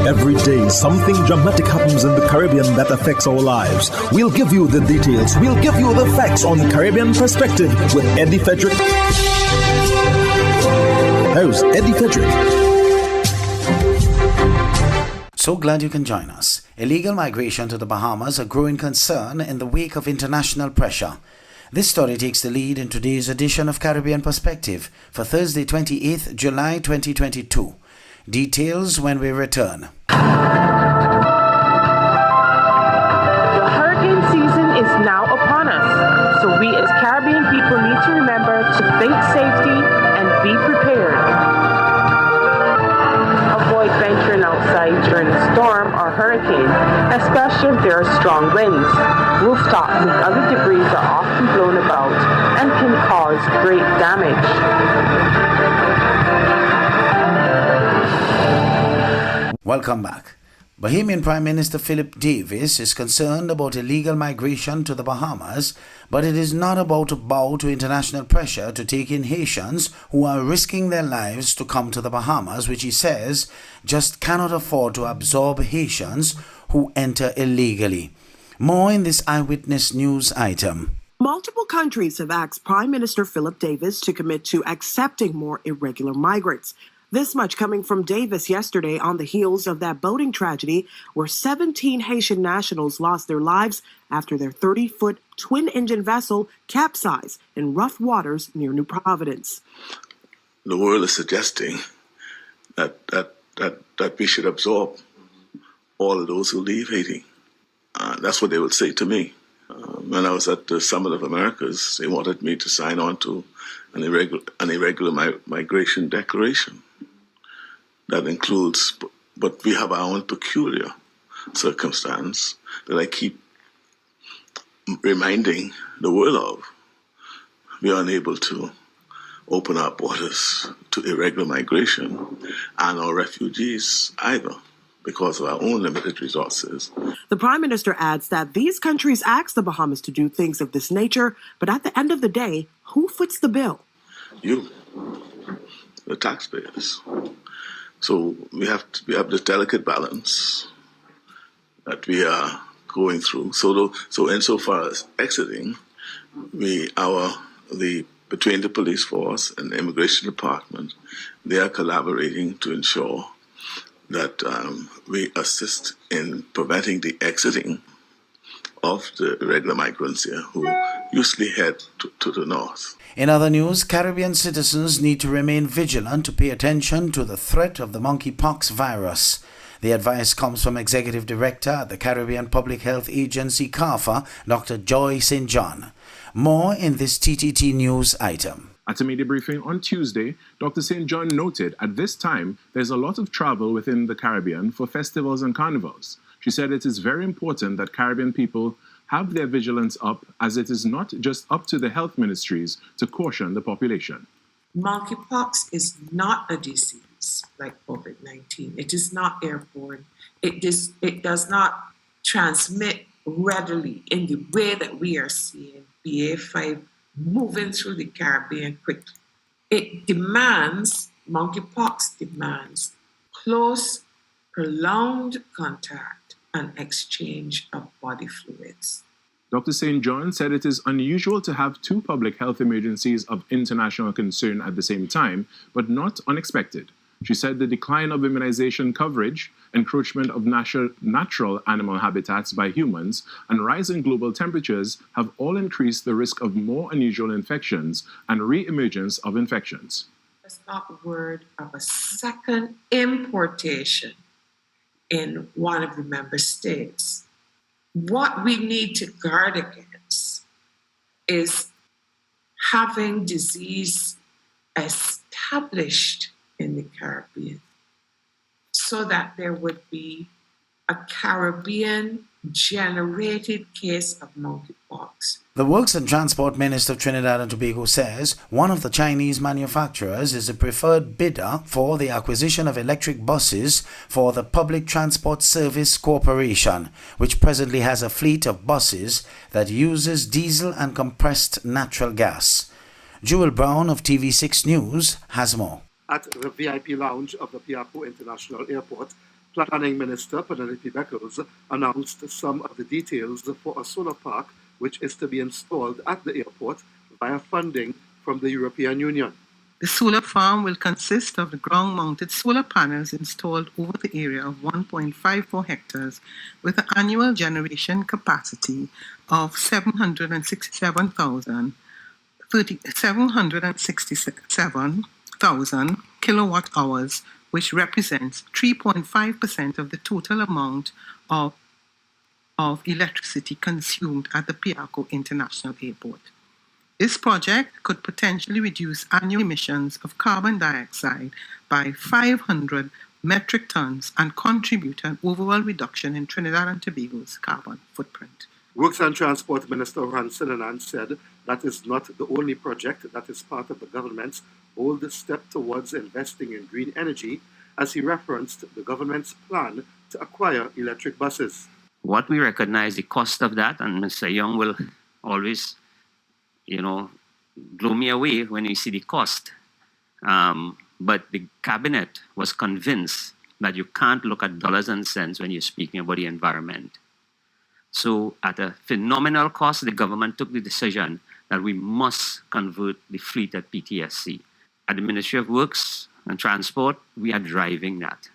Every day, something dramatic happens in the Caribbean that affects our lives. We'll give you the details. We'll give you the facts on Caribbean Perspective with Eddie Frederick. Here's Eddie Frederick. So glad you can join us. Illegal migration to the Bahamas, a growing concern in the wake of international pressure. This story takes the lead in today's edition of Caribbean Perspective for Thursday, 28th July 2022. Details when we return. The hurricane season is now upon us, so we as Caribbean people need to remember to think safety and be prepared. Avoid venturing outside during a storm or hurricane, especially if there are strong winds. Rooftops and other debris are often blown about and can cause great damage. Welcome back. Bahamian Prime Minister Philip Davis is concerned about illegal migration to the Bahamas, but it is not about to bow to international pressure to take in Haitians who are risking their lives to come to the Bahamas, which he says just cannot afford to absorb Haitians who enter illegally. More in this Eyewitness News item. Multiple countries have asked Prime Minister Philip Davis to commit to accepting more irregular migrants. This much coming from Davis yesterday on the heels of that boating tragedy where 17 Haitian nationals lost their lives after their 30-foot twin-engine vessel capsized in rough waters near New Providence. The world is suggesting that we should absorb all of those who leave Haiti. That's what they would say to me. When I was at the Summit of Americas, they wanted me to sign on to an irregular migration declaration. That includes, but we have our own peculiar circumstance that I keep reminding the world of. We are unable to open our borders to irregular migration and our refugees either, because of our own limited resources. The Prime Minister adds that these countries asked the Bahamas to do things of this nature, but at the end of the day, who foots the bill? You, the taxpayers. So we have this delicate balance that we are going through. So insofar as exiting, between the police force and the immigration department, they are collaborating to ensure that we assist in preventing the exiting of the irregular migrants here who usually head to the north. In other news, Caribbean citizens need to remain vigilant to pay attention to the threat of the monkeypox virus. The advice comes from Executive Director at the Caribbean Public Health Agency, CARFA, Dr. Joy St. John. More in this TTT News item. At a media briefing on Tuesday, Dr. St. John noted at this time there's a lot of travel within the Caribbean for festivals and carnivals. She said it is very important that Caribbean people have their vigilance up, as it is not just up to the health ministries to caution the population. Monkeypox is not a disease like COVID-19. It is not airborne. It does not transmit readily in the way that we are seeing BA5 moving through the Caribbean quickly. Monkeypox demands close, prolonged contact and exchange of body fluids. Dr. St. John said it is unusual to have two public health emergencies of international concern at the same time, but not unexpected. She said the decline of immunization coverage, encroachment of natural animal habitats by humans, and rising global temperatures have all increased the risk of more unusual infections and re-emergence of infections. There's not word of a second importation in one of the member states. What we need to guard against is having disease established in the Caribbean so that there would be a Caribbean-generated case of monkeypox. The Works and Transport Minister of Trinidad and Tobago says one of the Chinese manufacturers is a preferred bidder for the acquisition of electric buses for the Public Transport Service Corporation, which presently has a fleet of buses that uses diesel and compressed natural gas. Jewel Brown of TV6 News has more. At the VIP lounge of the Piaco International Airport, Planning Minister Penelope Beckles announced some of the details for a solar park which is to be installed at the airport via funding from the European Union. The solar farm will consist of the ground-mounted solar panels installed over the area of 1.54 hectares with an annual generation capacity of 767,000 kilowatt hours, which represents 3.5% of the total amount of electricity consumed at the Piarco International Airport. This project could potentially reduce annual emissions of carbon dioxide by 500 metric tons and contribute to an overall reduction in Trinidad and Tobago's carbon footprint. Works and Transport Minister Ran Sinanan said that is not the only project that is part of the government's bold step towards investing in green energy, as he referenced the government's plan to acquire electric buses. What we recognize the cost of that, and Mr. Young will always blow me away when you see the cost. But the cabinet was convinced that you can't look at dollars and cents when you're speaking about the environment. So at a phenomenal cost, the government took the decision that we must convert the fleet at PTSC. At the Ministry of Works and Transport, we are driving that.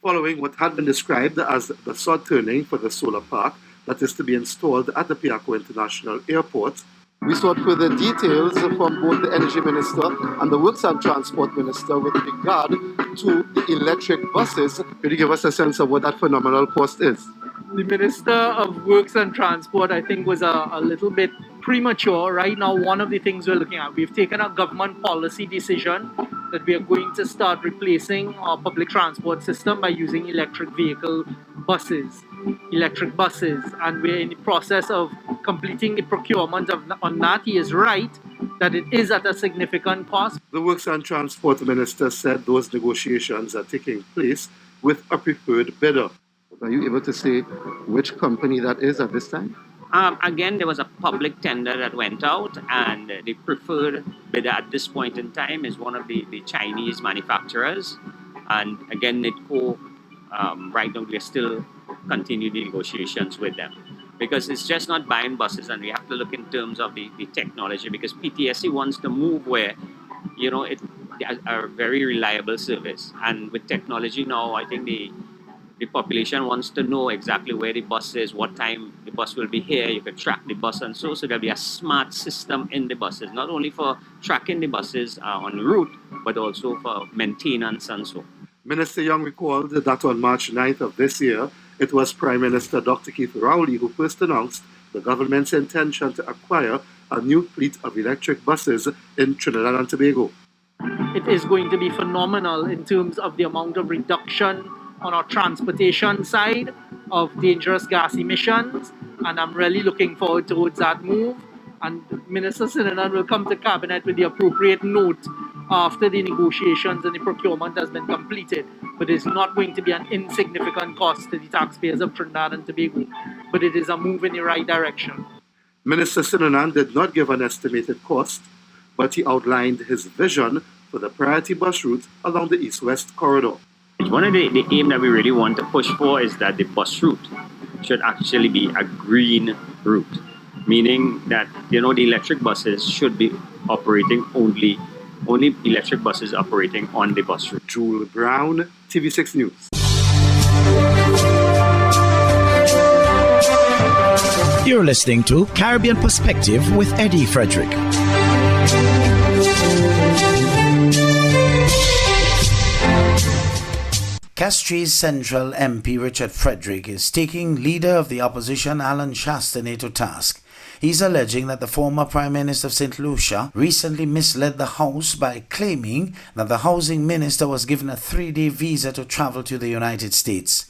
Following what had been described as the sod turning for the solar park that is to be installed at the Piarco International Airport, we sought further details from both the Energy Minister and the Works and Transport Minister with regard to the electric buses. Could you give us a sense of what that phenomenal cost is? The Minister of Works and Transport, I think, was a little bit premature. Right now, one of the things we're looking at, we've taken a government policy decision that we are going to start replacing our public transport system by using electric buses, and we're in the process of completing the procurement on that. He is right that it is at a significant cost. The Works and Transport Minister said those negotiations are taking place with a preferred bidder. Are you able to say which company that is at this time? Again, there was a public tender that went out, and the preferred bidder at this point in time is one of the Chinese manufacturers. And again, NITCO, right now we are still continuing the negotiations with them, because it's just not buying buses, and we have to look in terms of the technology, because PTSC wants to move where, it a very reliable service. And with technology now, I think the population wants to know exactly where the bus is, what time the bus will be here. You can track the bus, and so there'll be a smart system in the buses, not only for tracking the buses en route, but also for maintenance and so. Minister Young recalled that on March 9th of this year, it was Prime Minister Dr. Keith Rowley who first announced the government's intention to acquire a new fleet of electric buses in Trinidad and Tobago. It is going to be phenomenal in terms of the amount of reduction on our transportation side of dangerous gas emissions, and I'm really looking forward towards that move. And Minister Sinanan will come to Cabinet with the appropriate note after the negotiations and the procurement has been completed. But it's not going to be an insignificant cost to the taxpayers of Trinidad and Tobago, but it is a move in the right direction. Minister Sinanan did not give an estimated cost, but he outlined his vision for the priority bus route along the east-west corridor. One of the aim that we really want to push for is that the bus route should actually be a green route, meaning that the electric buses should be operating only electric buses operating on the bus route. Jewel Brown, TV6 News. You're listening to Caribbean Perspective with Eddie Frederick. Castries Central MP Richard Frederick is taking leader of the opposition Alan Chastanet to task. He's alleging that the former Prime Minister of St. Lucia recently misled the House by claiming that the housing minister was given a 3-day visa to travel to the United States.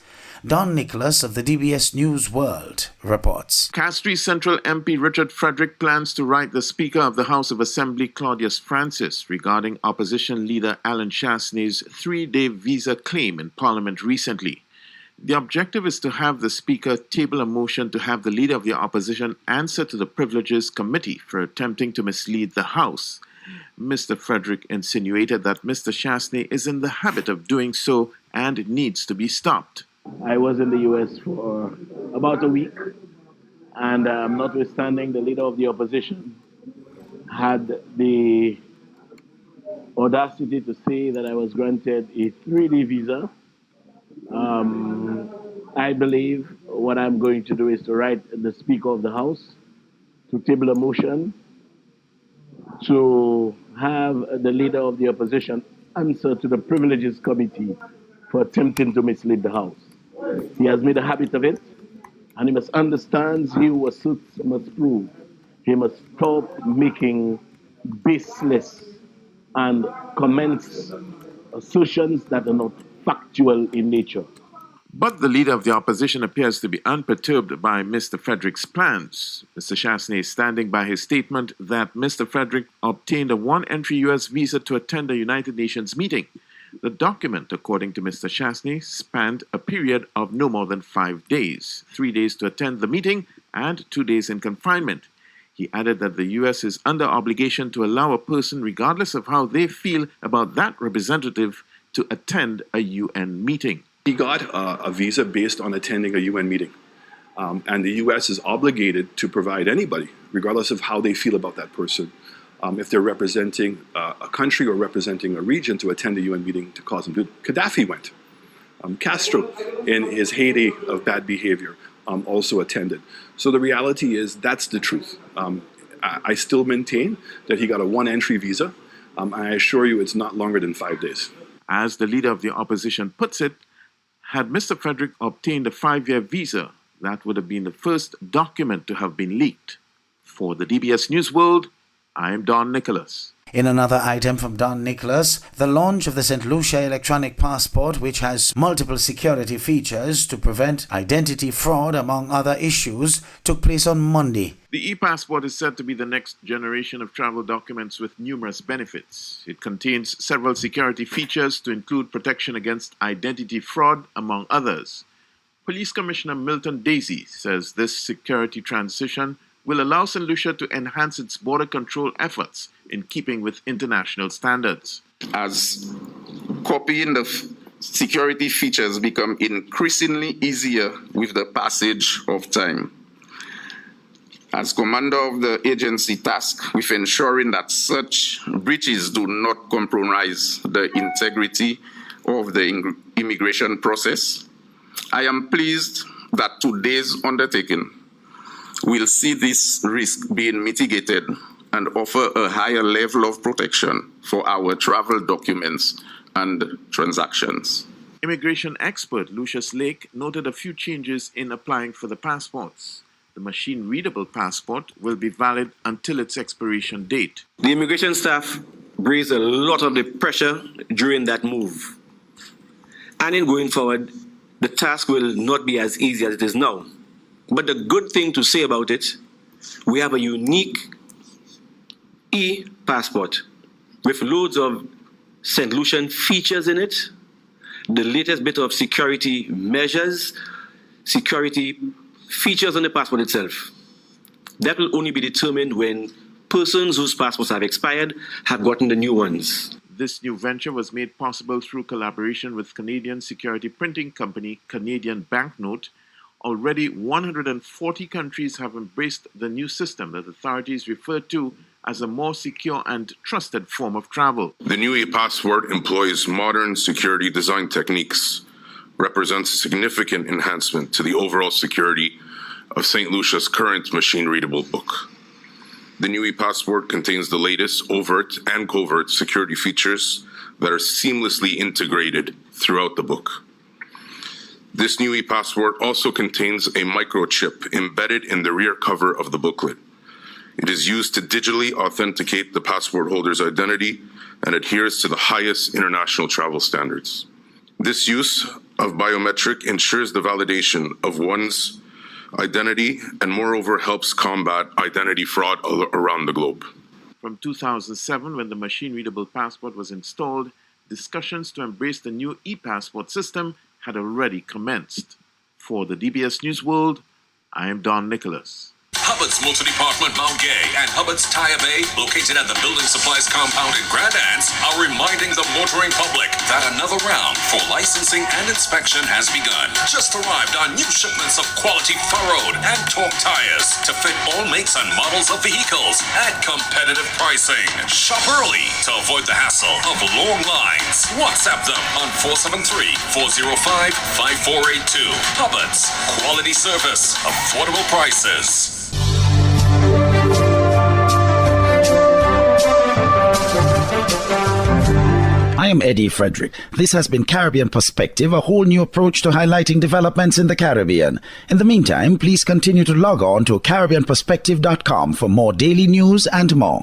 Don Nicholas of the DBS News World reports. Castries Central MP Richard Frederick plans to write the Speaker of the House of Assembly Claudius Francis regarding opposition leader Alan Chastanet's 3-day visa claim in Parliament recently. The objective is to have the Speaker table a motion to have the Leader of the Opposition answer to the Privileges Committee for attempting to mislead the House. Mr. Frederick insinuated that Mr. Chastanet is in the habit of doing so and needs to be stopped. I was in the U.S. for about a week, and notwithstanding the leader of the opposition had the audacity to say that I was granted a 3-day visa, I believe what I'm going to do is to write the Speaker of the House to table a motion to have the leader of the opposition answer to the Privileges Committee for attempting to mislead the House. He has made a habit of it, and he must understand he who asserts must prove. He must stop making baseless and commence assertions that are not factual in nature. But the leader of the opposition appears to be unperturbed by Mr. Frederick's plans. Mr. Chasney is standing by his statement that Mr. Frederick obtained a one-entry U.S. visa to attend a United Nations meeting. The document, according to Mr. Chasney, spanned a period of no more than 5 days, 3 days to attend the meeting and 2 days in confinement. He added that the U.S. is under obligation to allow a person, regardless of how they feel about that representative, to attend a UN meeting. He got a visa based on attending a UN meeting. And the U.S. is obligated to provide anybody, regardless of how they feel about that person, if they're representing a country or representing a region, to attend a UN meeting to cause them good. Gaddafi went. Castro, in his heyday of bad behavior, also attended. So the reality is that's the truth. I still maintain that he got a one-entry visa. I assure you it's not longer than 5 days. As the leader of the opposition puts it, had Mr. Frederick obtained a 5-year visa, that would have been the first document to have been leaked. For the DBS News World, I am Don Nicholas. In another item from Don Nicholas, the launch of the St. Lucia electronic passport, which has multiple security features to prevent identity fraud, among other issues, took place on Monday. The e-passport is said to be the next generation of travel documents with numerous benefits. It contains several security features to include protection against identity fraud, among others. Police Commissioner Milton Daisy says this security transition will allow St. Lucia to enhance its border control efforts in keeping with international standards. As copying the security features become increasingly easier with the passage of time. As commander of the agency tasked with ensuring that such breaches do not compromise the integrity of the immigration process, I am pleased that today's undertaking will see this risk being mitigated and offer a higher level of protection for our travel documents and transactions. Immigration expert Lucius Lake noted a few changes in applying for the passports. The machine-readable passport will be valid until its expiration date. The immigration staff braced a lot of the pressure during that move. And in going forward, the task will not be as easy as it is now. But the good thing to say about it, we have a unique e-passport with loads of St. Lucian features in it, the latest bit of security measures, security features on the passport itself. That will only be determined when persons whose passports have expired have gotten the new ones. This new venture was made possible through collaboration with Canadian security printing company Canadian Banknote. Already 140 countries have embraced the new system that authorities refer to as a more secure and trusted form of travel. The new e-passport employs modern security design techniques, represents a significant enhancement to the overall security of St. Lucia's current machine-readable book. The new e-passport contains the latest overt and covert security features that are seamlessly integrated throughout the book. This new e-passport also contains a microchip embedded in the rear cover of the booklet. It is used to digitally authenticate the passport holder's identity and adheres to the highest international travel standards. This use of biometric ensures the validation of one's identity and moreover helps combat identity fraud around the globe. From 2007, when the machine-readable passport was installed, discussions to embrace the new e-passport system had already commenced. For the DBS News World, I am Don Nicholas. Hubbard's Motor Department, Mount Gay, and Hubbard's Tire Bay, located at the Building Supplies compound in Grand Anse, are reminding the motoring public that another round for licensing and inspection has begun. Just arrived on new shipments of quality furrowed and torque tires to fit all makes and models of vehicles at competitive pricing. Shop early to avoid the hassle of long lines. WhatsApp them on 473-405-5482. Hubbard's, quality service, affordable prices. I am Eddie Frederick. This has been Caribbean Perspective, a whole new approach to highlighting developments in the Caribbean. In the meantime, please continue to log on to CaribbeanPerspective.com for more daily news and more.